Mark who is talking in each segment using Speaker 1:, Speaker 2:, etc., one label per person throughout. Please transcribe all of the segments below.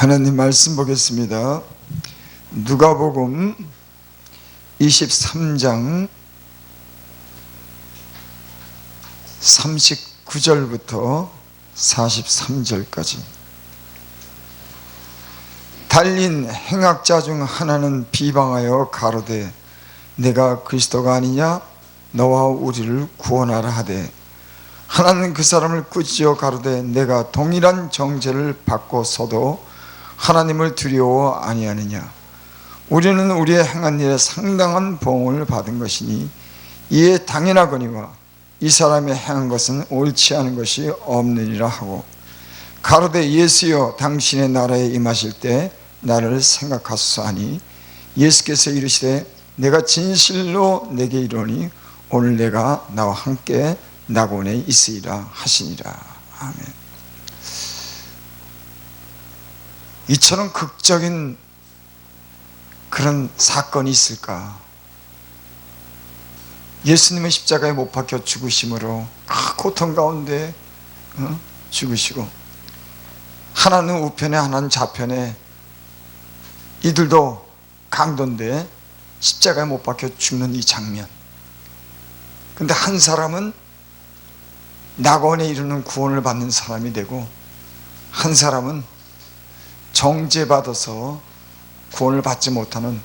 Speaker 1: 하나님 말씀 보겠습니다. 누가복음 23장 39절부터 43절까지. 달린 행악자 중 하나는 비방하여 가로되 내가 그리스도가 아니냐 너와 우리를 구원하라 하되, 하나는 그 사람을 꾸짖어 가로되 내가 동일한 정죄를 받고서도 하나님을 두려워 아니하느냐. 우리는 우리의 행한 일에 상당한 보응을 받은 것이니 이에 당연하거니와 이 사람이 행한 것은 옳지 않은 것이 없느니라 하고, 가로되 예수여 당신의 나라에 임하실 때 나를 생각하소서 하니, 예수께서 이르시되 내가 진실로 내게 이르노니 오늘 내가 나와 함께 낙원에 있으리라 하시니라. 아멘. 이처럼 극적인 그런 사건이 있을까? 예수님의 십자가에 못 박혀 죽으심으로 고통 가운데 죽으시고, 하나는 우편에 하나는 좌편에, 이들도 강도인데 십자가에 못 박혀 죽는 이 장면. 근데 한 사람은 낙원에 이르는 구원을 받는 사람이 되고, 한 사람은 정죄받아서 구원을 받지 못하는,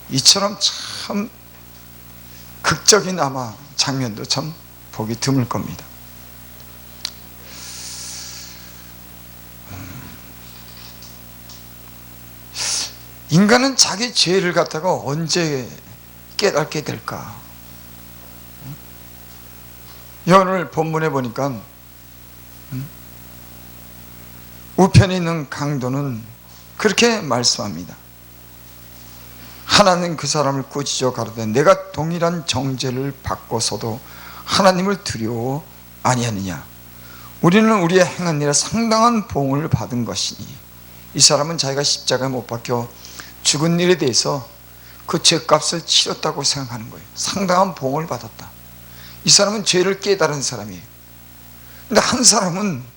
Speaker 1: 이처럼 참 극적인 아마 장면도 참 보기 드물 겁니다. 인간은 자기 죄를 갖다가 언제 깨닫게 될까? 오늘 본문에 보니까 우편에 있는 강도는 그렇게 말씀합니다. 하나는 그 사람을 꾸짖어 가로되 내가 동일한 정죄를 받고서도 하나님을 두려워 아니하느냐. 우리는 우리의 행한 일에 상당한 보응을 받은 것이니. 이 사람은 자기가 십자가에 못 박혀 죽은 일에 대해서 그 죄값을 치렀다고 생각하는 거예요. 상당한 보응을 받았다. 이 사람은 죄를 깨달은 사람이에요. 근데 한 사람은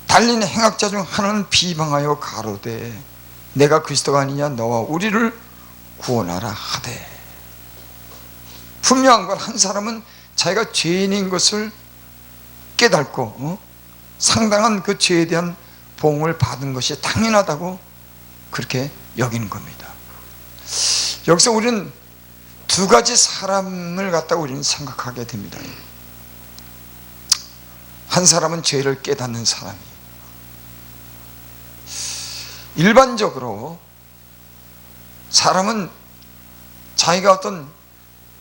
Speaker 1: 달린 행악자 중 하나는 비방하여 가로되 내가 그리스도가 아니냐 너와 우리를 구원하라 하되. 분명한 건 한 사람은 자기가 죄인인 것을 깨닫고 상당한 그 죄에 대한 보응을 받은 것이 당연하다고 그렇게 여기는 겁니다. 여기서 우리는 두 가지 사람을 갖다가 우리는 생각하게 됩니다. 한 사람은 죄를 깨닫는 사람이, 일반적으로 사람은 자기가 어떤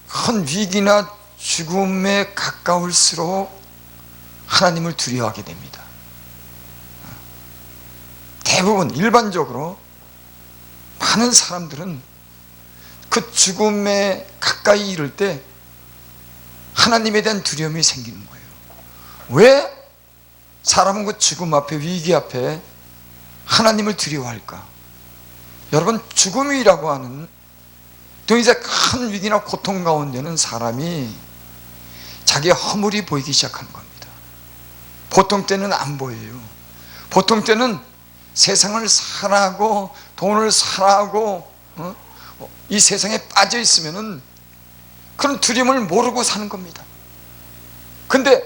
Speaker 1: 큰 위기나 죽음에 가까울수록 하나님을 두려워하게 됩니다. 대부분 일반적으로 많은 사람들은 그 죽음에 가까이 이를 때 하나님에 대한 두려움이 생기는 거예요. 왜 사람은 그 죽음 앞에, 위기 앞에 하나님을 두려워할까? 여러분, 죽음이라고 하는 또 이제 큰 위기나 고통 가운데는 사람이 자기의 허물이 보이기 시작하는 겁니다. 보통 때는 안 보여요. 보통 때는 세상을 사랑하고 돈을 사랑하고 이 세상에 빠져 있으면은 그런 두려움을 모르고 사는 겁니다. 근데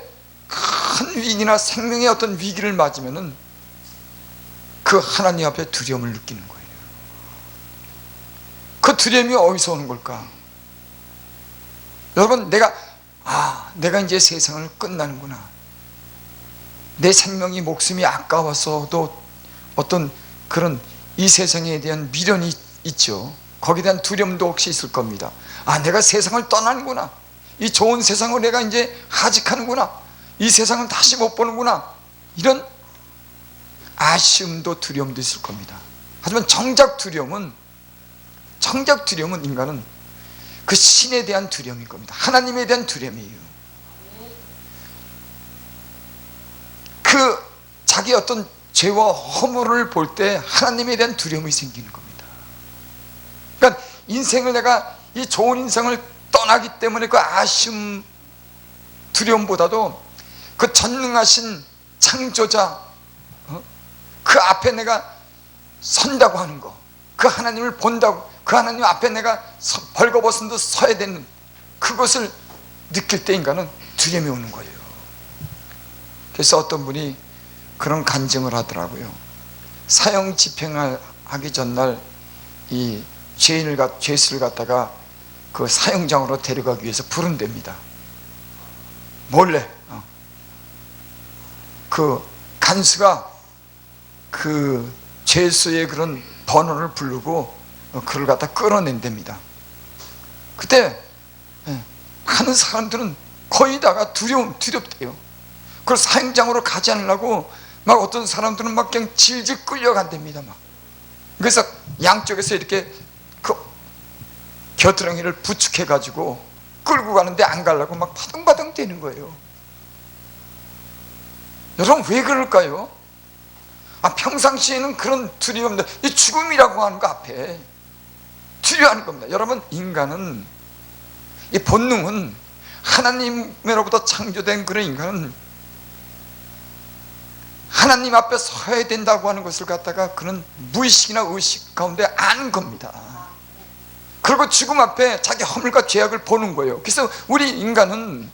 Speaker 1: 큰 위기나 생명의 어떤 위기를 맞으면은 그 하나님 앞에 두려움을 느끼는 거예요. 그 두려움이 어디서 오는 걸까? 여러분, 내가 이제 세상을 끝나는구나. 내 생명이, 목숨이 아까워서도 어떤 그런 이 세상에 대한 미련이 있죠. 거기에 대한 두려움도 혹시 있을 겁니다. 내가 세상을 떠나는구나. 이 좋은 세상을 내가 이제 하직하는구나. 이 세상을 다시 못 보는구나. 이런 아쉬움도 두려움도 있을 겁니다. 하지만 정작 두려움은 인간은 그 신에 대한 두려움인 겁니다. 하나님에 대한 두려움이에요. 그 자기 어떤 죄와 허물을 볼 때 하나님에 대한 두려움이 생기는 겁니다. 그러니까 인생을, 내가 이 좋은 인생을 떠나기 때문에 그 아쉬움, 두려움보다도 그 전능하신 창조자, 그 앞에 내가 선다고 하는 거, 그 하나님을 본다고, 그 하나님 앞에 내가 벌거벗은 듯 서야 되는 그것을 느낄 때 인간은 두려움이 오는 거예요. 그래서 어떤 분이 그런 간증을 하더라고요. 사형 집행하기 전날 이 죄수를 갖다가 그 사형장으로 데려가기 위해서 부른답니다. 몰래. 그 간수가 그 죄수의 그런 번호를 부르고 그를 갖다 끌어낸답니다. 그때 많은 사람들은 거의 다가 두렵대요. 그걸 사형장으로 가지 않으려고 막 어떤 사람들은 막 그냥 질질 끌려간답니다. 막. 그래서 양쪽에서 이렇게 그 겨드랑이를 부축해가지고 끌고 가는데 안 가려고 막 바등바등 뛰는 거예요. 여러분 왜 그럴까요? 평상시에는 그런 두려움, 이 죽음이라고 하는 거 앞에 두려워하는 겁니다. 여러분 인간은, 이 본능은, 하나님으로부터 창조된 그런 인간은 하나님 앞에 서야 된다고 하는 것을 갖다가 그런 무의식이나 의식 가운데 아는 겁니다. 그리고 죽음 앞에 자기 허물과 죄악을 보는 거예요. 그래서 우리 인간은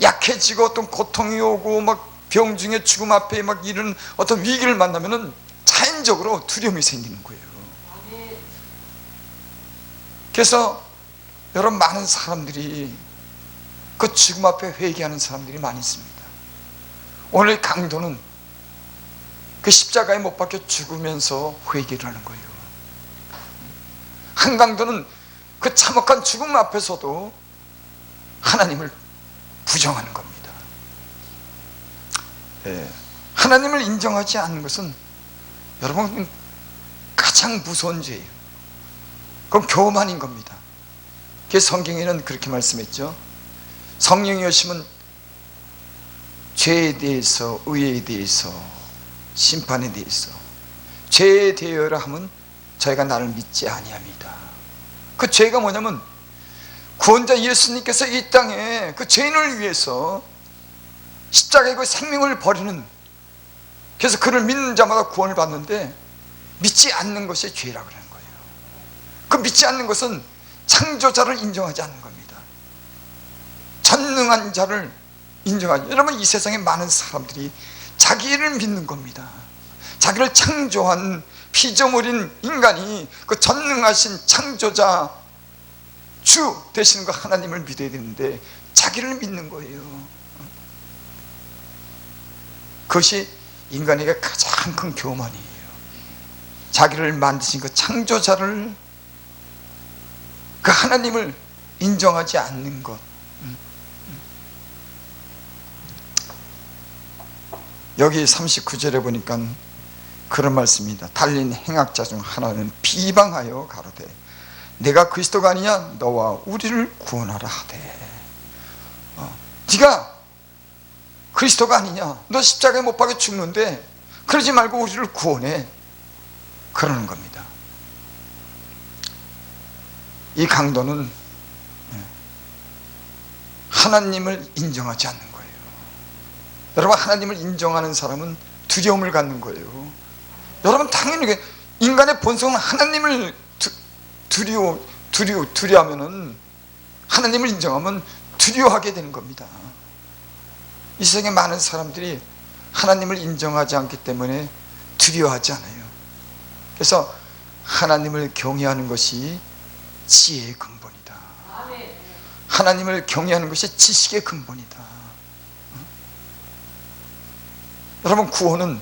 Speaker 1: 약해지고 어떤 고통이 오고 막 병 중에 죽음 앞에 막 이런 어떤 위기를 만나면은 자연적으로 두려움이 생기는 거예요. 그래서 여러분 많은 사람들이 그 죽음 앞에 회개하는 사람들이 많이 있습니다. 오늘 강도는 그 십자가에 못 박혀 죽으면서 회개를 하는 거예요. 한강도는 그 참혹한 죽음 앞에서도 하나님을 부정하는 겁니다. 하나님을 인정하지 않는 것은 여러분 가장 무서운 죄예요. 그건 교만인 겁니다. 그래서 성경에는 그렇게 말씀했죠. 성령이 오시면 죄에 대해서, 의에 대해서, 심판에 대해서, 죄에 대하여라 하면 저희가 나를 믿지 아니합니다. 그 죄가 뭐냐면 구원자 예수님께서 이 땅에 그 죄인을 위해서 십자가에 그 생명을 버리는, 그래서 그를 믿는 자마다 구원을 받는데 믿지 않는 것이 죄라고 하는 거예요. 그 믿지 않는 것은 창조자를 인정하지 않는 겁니다. 전능한 자를 인정하지. 여러분 이 세상에 많은 사람들이 자기를 믿는 겁니다. 자기를 창조한 피조물인 인간이 그 전능하신 창조자 주 되시는 그 하나님을 믿어야 되는데 자기를 믿는 거예요. 그것이 인간에게 가장 큰 교만이에요. 자기를 만드신 그 창조자를, 그 하나님을 인정하지 않는 것. 여기 39절에 보니까 그런 말씀입니다. 달린 행악자 중 하나는 비방하여 가로되 내가 그리스도가 아니냐 너와 우리를 구원하라 하되. 네가 그리스도가 아니냐, 너 십자가에 못 박혀 죽는데 그러지 말고 우리를 구원해, 그러는 겁니다. 이 강도는 하나님을 인정하지 않는 거예요. 여러분 하나님을 인정하는 사람은 두려움을 갖는 거예요. 여러분 당연히 인간의 본성은 하나님을 두려워하면은, 하나님을 인정하면 두려워하게 되는 겁니다. 이 세상에 많은 사람들이 하나님을 인정하지 않기 때문에 두려워하지 않아요. 그래서 하나님을 경외하는 것이 지혜의 근본이다. 하나님을 경외하는 것이 지식의 근본이다. 여러분 구원은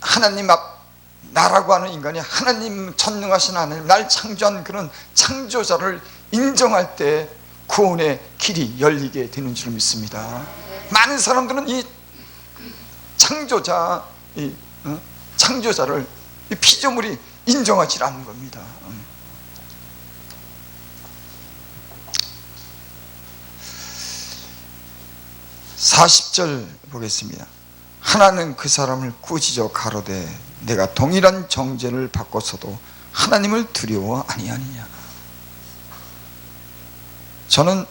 Speaker 1: 하나님 앞, 나라고 하는 인간이 하나님, 전능하신 하나님, 날 창조한 그런 창조자를 인정할 때 구원의 길이 열리게 되는 줄 믿습니다. 많은 사람들은 이 창조자, 창조자를, 이 피조물이 인정하지 않는 겁니다. 40절 보겠습니다. 하나는 그 사람을 꾸짖어 가로되 내가 동일한 정죄를 받고서도 하나님을 두려워 아니하느냐. 저는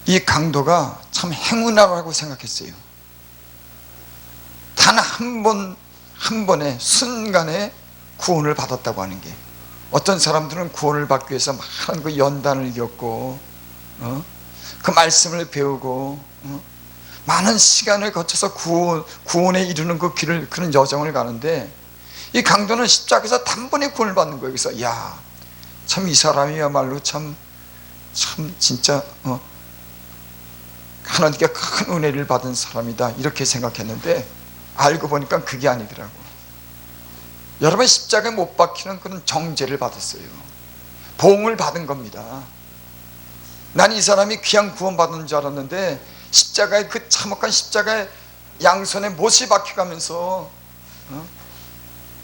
Speaker 1: 이 강도가 참 행운이라고 생각했어요. 단 한 번의 순간에 구원을 받았다고 하는 게, 어떤 사람들은 구원을 받기 위해서 많은 그 연단을 겪고 그 말씀을 배우고 많은 시간을 거쳐서 구원에 이르는 그 길을, 그런 여정을 가는데, 이 강도는 십자가에서 단번에 구원을 받는 거예요. 그래서 야, 참 이 사람이야말로 참 진짜 하나님께 큰 은혜를 받은 사람이다, 이렇게 생각했는데 알고 보니까 그게 아니더라고. 여러분, 십자가에 못 박히는 그런 정죄를 받았어요. 보응을 받은 겁니다. 난 이 사람이 귀한 구원받은 줄 알았는데, 십자가에, 그 참혹한 십자가에 양손에 못이 박혀가면서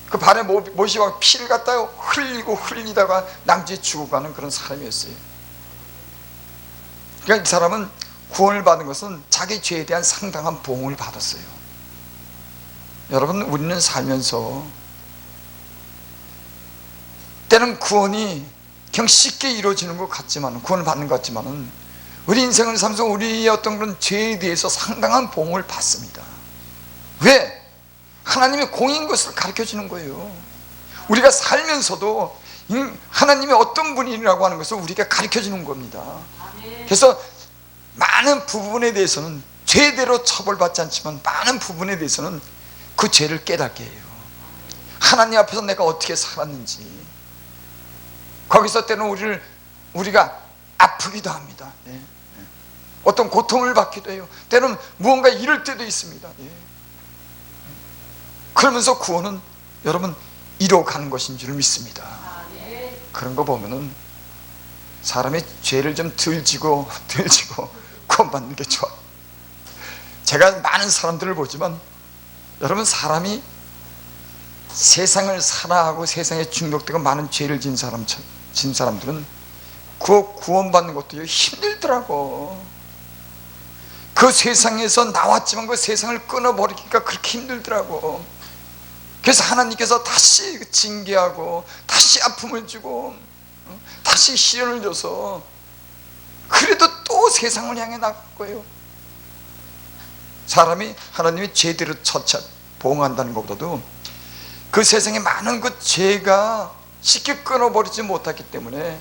Speaker 1: 그 발에 못이 박혀 피를 갖다가 흘리다가 남짓 죽어가는 그런 사람이었어요. 그러니까 이 사람은 구원을 받은 것은 자기 죄에 대한 상당한 보응을 받았어요. 여러분, 우리는 살면서 때는 구원이 그냥 쉽게 이루어지는 것 같지만, 구원을 받는 것 같지만은, 우리 인생을 살면서 우리의 어떤 그런 죄에 대해서 상당한 보응을 받습니다. 왜? 하나님의 공인 것을 가르쳐 주는 거예요. 우리가 살면서도 하나님의 어떤 분이라고 하는 것을 우리가 가르쳐 주는 겁니다. 그래서 많은 부분에 대해서는 죄대로 처벌받지 않지만, 많은 부분에 대해서는 그 죄를 깨닫게 해요. 하나님 앞에서 내가 어떻게 살았는지. 거기서 때는 우리가 아프기도 합니다. 어떤 고통을 받기도 해요. 때로는 무언가 잃을 때도 있습니다. 그러면서 구원은 여러분 이뤄가는 것인 줄 믿습니다. 그런 거 보면은 사람이 죄를 좀 덜 지고 구원받는 게 좋아. 제가 많은 사람들을 보지만, 여러분, 사람이 세상을 살아하고 세상에 중독되고 많은 죄를 진 사람들은 그 구원받는 것도 힘들더라고. 그 세상에서 나왔지만 그 세상을 끊어버리기가 그렇게 힘들더라고. 그래서 하나님께서 다시 징계하고 다시 아픔을 주고 다시 시련을 줘서, 그래도 또 세상을 향해 나갈 거예요. 사람이 하나님이 제대로 보응한다는 것보다도 그 세상에 많은 그 죄가 쉽게 끊어버리지 못하기 때문에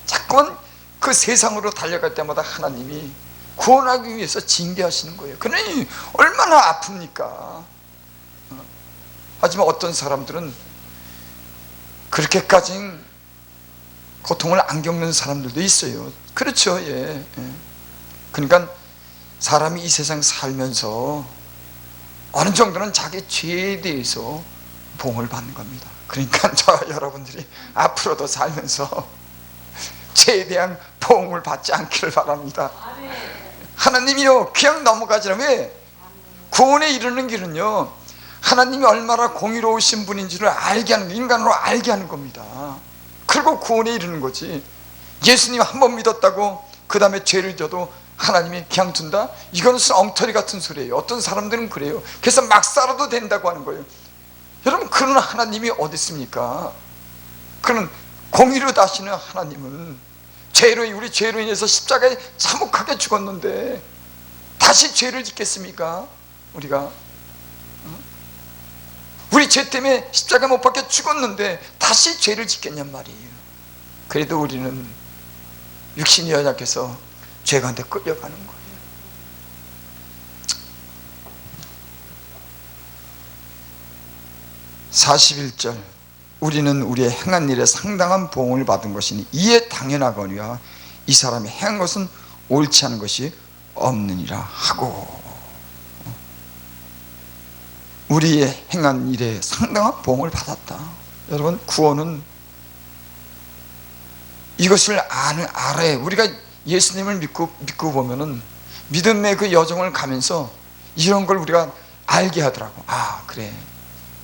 Speaker 1: 자꾸만 그 세상으로 달려갈 때마다 하나님이 구원하기 위해서 징계하시는 거예요. 그러니 얼마나 아픕니까? 하지만 어떤 사람들은 그렇게까지 고통을 안 겪는 사람들도 있어요. 그렇죠. 예. 그러니까 사람이 이 세상 살면서 어느 정도는 자기 죄에 대해서 보응을 받는 겁니다. 그러니까 여러분들이 앞으로도 살면서 죄에 대한 보응을 받지 않기를 바랍니다. 하나님이요, 그냥 넘어가지라. 왜? 구원에 이르는 길은요, 하나님이 얼마나 공의로우신 분인지를 알게 하는, 인간으로 알게 하는 겁니다. 그리고 구원에 이르는 거지. 예수님 한 번 믿었다고 그 다음에 죄를 져도 하나님이 그냥 둔다? 이건 엉터리 같은 소리예요. 어떤 사람들은 그래요. 그래서 막 살아도 된다고 하는 거예요. 여러분, 그런 하나님이 어디 있습니까? 그런 공의로 다시는 하나님은 우리 죄로 인해서 십자가에 참혹하게 죽었는데 다시 죄를 짓겠습니까? 우리가 우리 죄 때문에 십자가 못 박혀 죽었는데 다시 죄를 짓겠냔 말이에요. 그래도 우리는 육신이 연약해서 죄 가운데 끌려가는 거예요. (41절) 우리는 우리의 행한 일에 상당한 보응을 받은 것이니 이에 당연하거니와 이 사람이 행한 것은 옳지 않은 것이 없느니라 하고, 우리의 행한 일에 상당한 보응을 받았다. 여러분, 구원은 이것을 알아야, 우리가 예수님을 믿고 보면은 믿음의 그 여정을 가면서 이런 걸 우리가 알게 하더라고. 아, 그래,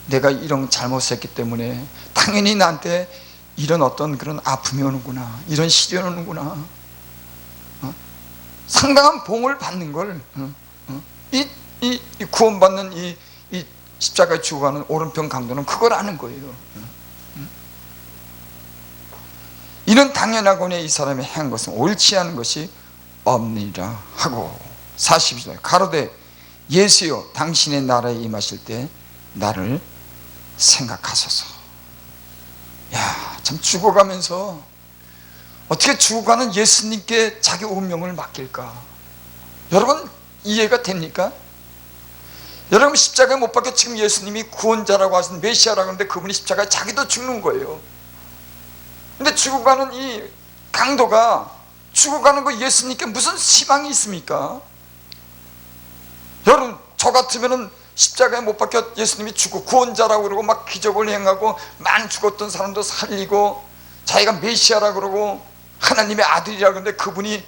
Speaker 1: 내가 이런 잘못했기 때문에 당연히 나한테 이런 어떤 그런 아픔이 오는구나, 이런 시련이 오는구나. 상당한 보응을 받는 걸, 이 구원받는 이 십자가에 죽어가는 오른편 강도는 그걸 아는 거예요. 이는 당연하거니 이 사람이 행한 것은 옳지 않은 것이 없느니라 하고, 42절 가로되 예수여 당신의 나라에 임하실 때 나를 생각하소서. 야, 참 죽어가면서 어떻게 죽어가는 예수님께 자기 운명을 맡길까? 여러분 이해가 됩니까? 여러분 십자가에 못 박혀 지금 예수님이 구원자라고 하신 메시아라고 하는데 그분이 십자가에 자기도 죽는 거예요. 근데 죽어가는 이 강도가 죽어가는 거 예수님께 무슨 희망이 있습니까? 여러분 저 같으면은 십자가에 못 박혀 예수님이 죽고 구원자라고 그러고 막 기적을 행하고 많이 죽었던 사람도 살리고 자기가 메시아라고 그러고 하나님의 아들이라고 그러는데 그분이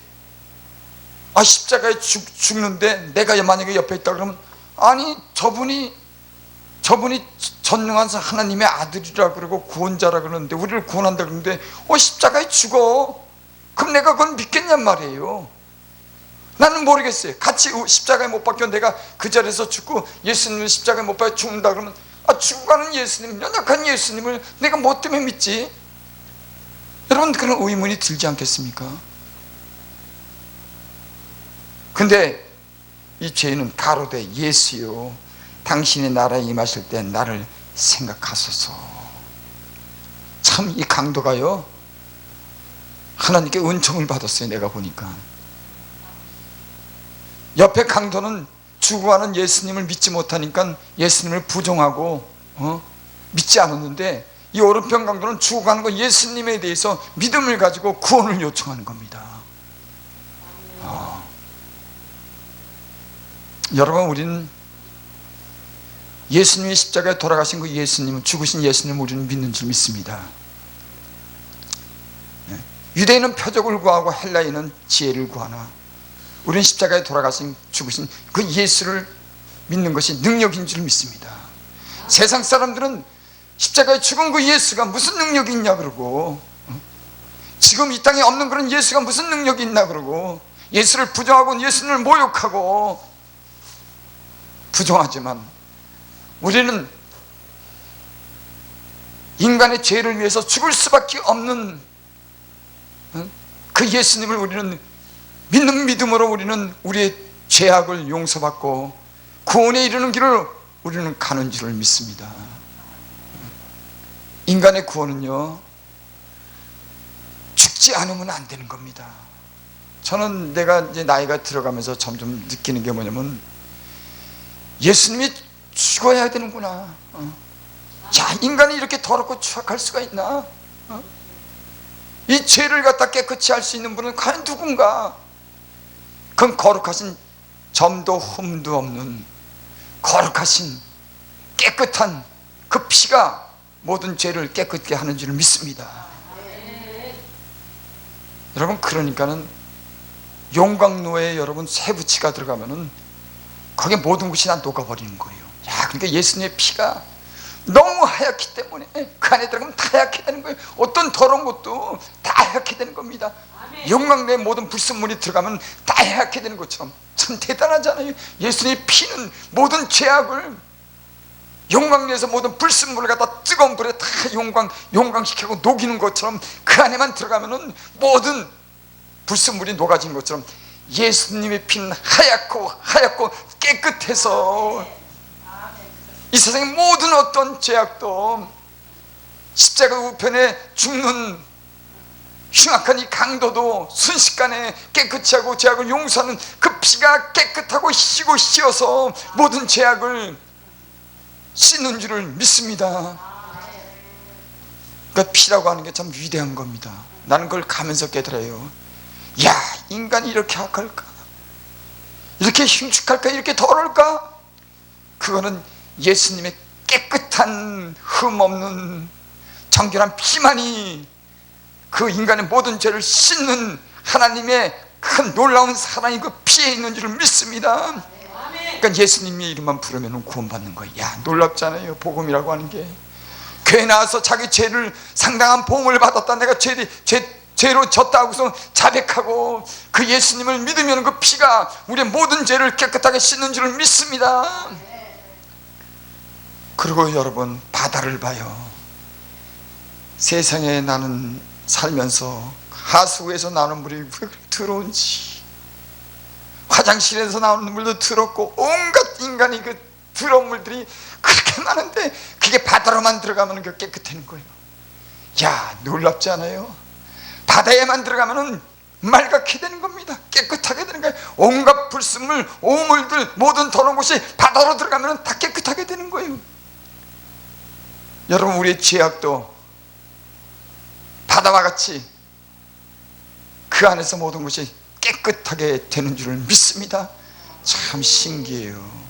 Speaker 1: 십자가에 죽는데 내가 만약에 옆에 있다 그러면 아니 저분이 전능한 하나님의 아들이라 그러고 구원자라 그러는데 우리를 구원한다 그러는데 십자가에 죽어. 그럼 내가 그걸 믿겠냔 말이에요. 나는 모르겠어요. 같이 십자가에 못 박혀 내가 그 자리에서 죽고 예수님을 십자가에 못 박혀 죽는다 그러면 죽어가는 예수님, 연약한 예수님을 내가 뭐 때문에 믿지? 여러분 그런 의문이 들지 않겠습니까? 근데 이 죄인은 가로되 예수요 당신의 나라에 임하실 때 나를 생각하소서. 참 이 강도가요 하나님께 은총을 받았어요. 내가 보니까 옆에 강도는 죽어가는 예수님을 믿지 못하니까 예수님을 부정하고 믿지 않았는데 이 오른편 강도는 죽어가는 거 예수님에 대해서 믿음을 가지고 구원을 요청하는 겁니다. 여러분 우리는 예수님이 십자가에 돌아가신 그 예수님은 죽으신 예수님을 우리는 믿는 줄 믿습니다. 유대인은 표적을 구하고 헬라인은 지혜를 구하나 우리는 십자가에 돌아가신 죽으신 그 예수를 믿는 것이 능력인 줄 믿습니다. 세상 사람들은 십자가에 죽은 그 예수가 무슨 능력이 있냐 그러고 지금 이 땅에 없는 그런 예수가 무슨 능력이 있나 그러고 예수를 부정하고 예수님을 모욕하고 부정하지만 우리는 인간의 죄를 위해서 죽을 수밖에 없는 그 예수님을 우리는 믿는 믿음으로 우리는 우리의 죄악을 용서받고 구원에 이르는 길을 우리는 가는 줄을 믿습니다. 인간의 구원은요 죽지 않으면 안 되는 겁니다. 저는 내가 이제 나이가 들어가면서 점점 느끼는 게 뭐냐면 예수님이 죽어야 되는구나. 자, 인간이 이렇게 더럽고 추악할 수가 있나? 이 죄를 갖다 깨끗이 할 수 있는 분은 과연 누군가? 그건 거룩하신 점도 흠도 없는 거룩하신 깨끗한 그 피가 모든 죄를 깨끗게 하는 줄 믿습니다. 여러분 그러니까는 용광로에 여러분 쇠붙이가 들어가면은 거기에 모든 것이 다 녹아버리는 거예요. 야, 그러니까 예수님의 피가 너무 하얗기 때문에 그 안에 들어가면 다 하얗게 되는 거예요. 어떤 더러운 것도 다 하얗게 되는 겁니다. 용광로에 모든 불순물이 들어가면 다 하얗게 되는 것처럼 참 대단하잖아요. 예수님의 피는 모든 죄악을 용광로에서 모든 불순물을 갖다 뜨거운 불에 다 용광시키고 녹이는 것처럼 그 안에만 들어가면은 모든 불순물이 녹아진 것처럼 예수님의 피는 하얗고 깨끗해서 이 세상의 모든 어떤 죄악도 십자가 우편에 죽는 흉악한 이 강도도 순식간에 깨끗이 하고 죄악을 용서하는 그 피가 깨끗하고 씻어서 모든 죄악을 씻는 줄을 믿습니다. 그 피라고 하는 게 참 위대한 겁니다. 나는 그걸 가면서 깨달아요. 야, 인간이 이렇게 악할까? 이렇게 흉측할까? 이렇게 더러울까? 그거는 예수님의 깨끗한 흠 없는 정결한 피만이 그 인간의 모든 죄를 씻는 하나님의 큰 놀라운 사랑이 그 피에 있는 줄을 믿습니다. 그러니까 예수님의 이름만 부르면 구원받는 거예요. 야, 놀랍잖아요. 복음이라고 하는 게 교회 나와서 자기 죄를 상당한 보응을 받았다, 내가 죄로 졌다고서 자백하고 그 예수님을 믿으면 그 피가 우리의 모든 죄를 깨끗하게 씻는 줄을 믿습니다. 그리고 여러분 바다를 봐요. 세상에 나는 살면서 하수구에서 나는 물이 왜 그렇게 더러운지, 화장실에서 나오는 물도 더럽고 온갖 인간이 그 더러운 물들이 그렇게 많은데 그게 바다로만 들어가면 그 깨끗해지는 거예요. 야, 놀랍지 않아요? 바다에만 들어가면은 맑게 되는 겁니다. 깨끗하게 되는 거예요. 온갖 불순물, 오물들, 모든 더러운 곳이 바다로 들어가면 다 깨끗하게 되는 거예요. 여러분, 우리의 죄악도 바다와 같이 그 안에서 모든 것이 깨끗하게 되는 줄을 믿습니다. 참 신기해요.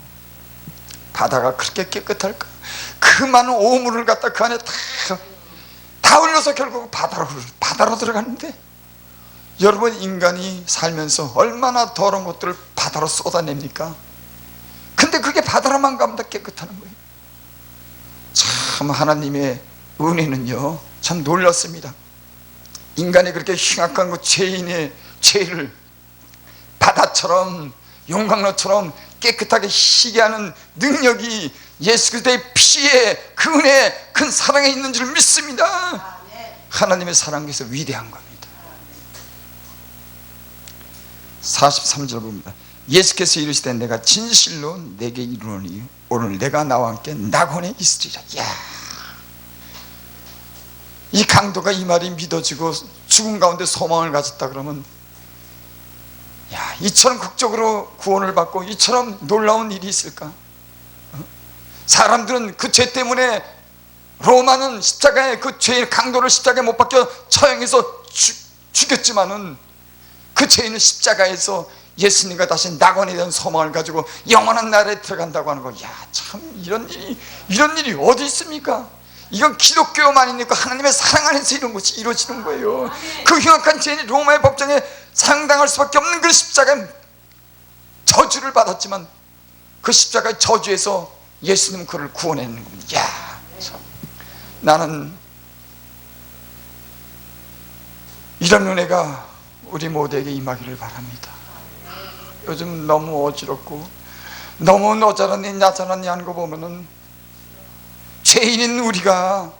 Speaker 1: 바다가 그렇게 깨끗할까? 그 많은 오물을 갖다 그 안에 다 흘려서 결국 바다로 들어가는데, 여러분, 인간이 살면서 얼마나 더러운 것들을 바다로 쏟아냅니까? 근데 그게 바다로만 가면 다 깨끗하는 거예요. 참 하나님의 은혜는요, 참 놀랐습니다. 인간이 그렇게 흉악한 그 죄인의 죄를 바다처럼 용광로처럼 깨끗하게 희게 하는 능력이 예수 그리스도의 피에, 그 은혜에, 큰 사랑에 있는 줄 믿습니다. 하나님의 사랑에서 위대한 겁니다. 43절 봅니다. 예수께서 이르시되 내가 진실로 내게 이르노니 오늘 내가 나와 함께 낙원에 있으리라. 야, 이 강도가 이 말이 믿어지고 죽음 가운데 소망을 가졌다 그러면, 야, 이처럼 극적으로 구원을 받고 이처럼 놀라운 일이 있을까? 사람들은 그 죄 때문에 로마는 십자가에 그 죄의 강도를 십자가에 못 박혀 처형해서 죽였지만은 그 죄인은 십자가에서 예수님과 다시 낙원에 대한 소망을 가지고 영원한 나라에 들어간다고 하는 거. 야, 참 이런 일이 어디 있습니까? 이건 기독교만이니까 하나님의 사랑 안에서 이런 것이 이루어지는 거예요. 그 흉악한 죄인이 로마의 법정에 사형당할 수밖에 없는 그 십자가의 저주를 받았지만 그 십자가의 저주에서 예수님은 그를 구원해내는 겁니다. 야, 참. 나는 이런 은혜가 우리 모두에게 임하기를 바랍니다. 요즘 너무 어지럽고 너무 너자랐니 나자랐니 하는 거 보면은, 죄인인 우리가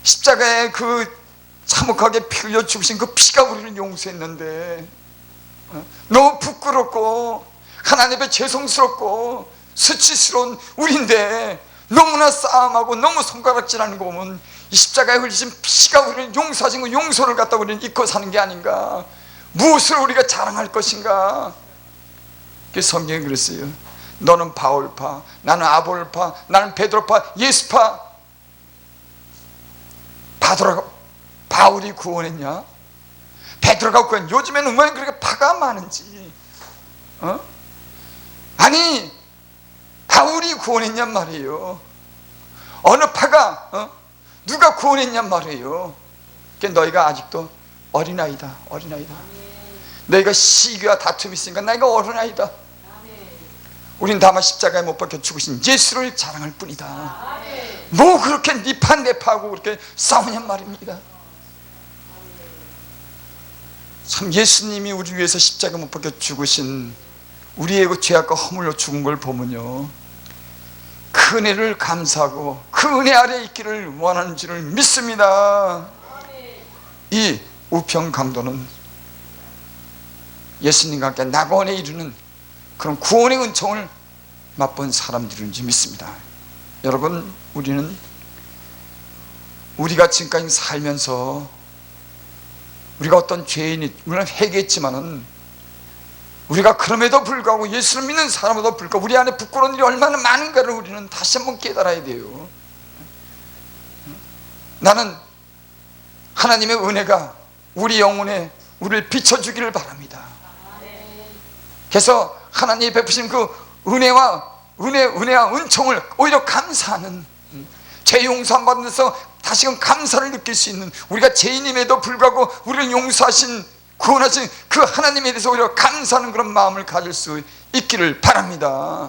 Speaker 1: 십자가에 그 참혹하게 피 흘려 죽으신 그 피가 우리를 용서했는데, 너무 부끄럽고 하나님 앞에 죄송스럽고 수치스러운 우리인데 너무나 싸움하고 너무 손가락질하는 거 보면, 이 십자가에 흘리신 피가 우리를 용서하신 그 용서를 갖다 우리는 잊고 사는 게 아닌가. 무엇을 우리가 자랑할 것인가. 그 성경에 그랬어요. 너는 바울파, 나는 아볼파, 나는 베드로파, 예수파. 바울이 구원했냐? 베드로가 구원. 요즘에는 왜 그렇게 파가 많은지. 아니, 바울이 구원했냔 말이에요. 어느 파가 누가 구원했냔 말이에요. 그러니까 너희가 아직도 어린아이다. 너희가 시기와 다툼이 있으니까 너희가 어린아이다. 우린 다만 십자가에 못 박혀 죽으신 예수를 자랑할 뿐이다. 뭐 그렇게 니파 내파하고 그렇게 싸우냔 말입니다. 참, 예수님이 우리 위해서 십자가에 못 박혀 죽으신 우리의 그 죄악과 허물로 죽은 걸 보면요, 그 은혜를 감사하고 그 은혜 아래에 있기를 원하는 줄을 믿습니다. 이 우평 강도는 예수님과 함께 낙원에 이르는 그런 구원의 은총을 맛본 사람들인지 믿습니다. 여러분, 우리가 지금까지 살면서 우리가 어떤 죄인이 물론 회개했지만은, 우리가 그럼에도 불구하고 예수를 믿는 사람에도 불구하고 우리 안에 부끄러운 일이 얼마나 많은가를 우리는 다시 한번 깨달아야 돼요. 나는 하나님의 은혜가 우리 영혼에 우리를 비춰주기를 바랍니다. 그래서 하나님이 베푸신 그 은혜와 은총을 오히려 감사하는, 죄 용서함 받은 데서 다시금 감사를 느낄 수 있는, 우리가 죄인임에도 불구하고 우리를 용서하신, 구원하신 그 하나님에 대해서 오히려 감사하는 그런 마음을 가질 수 있기를 바랍니다.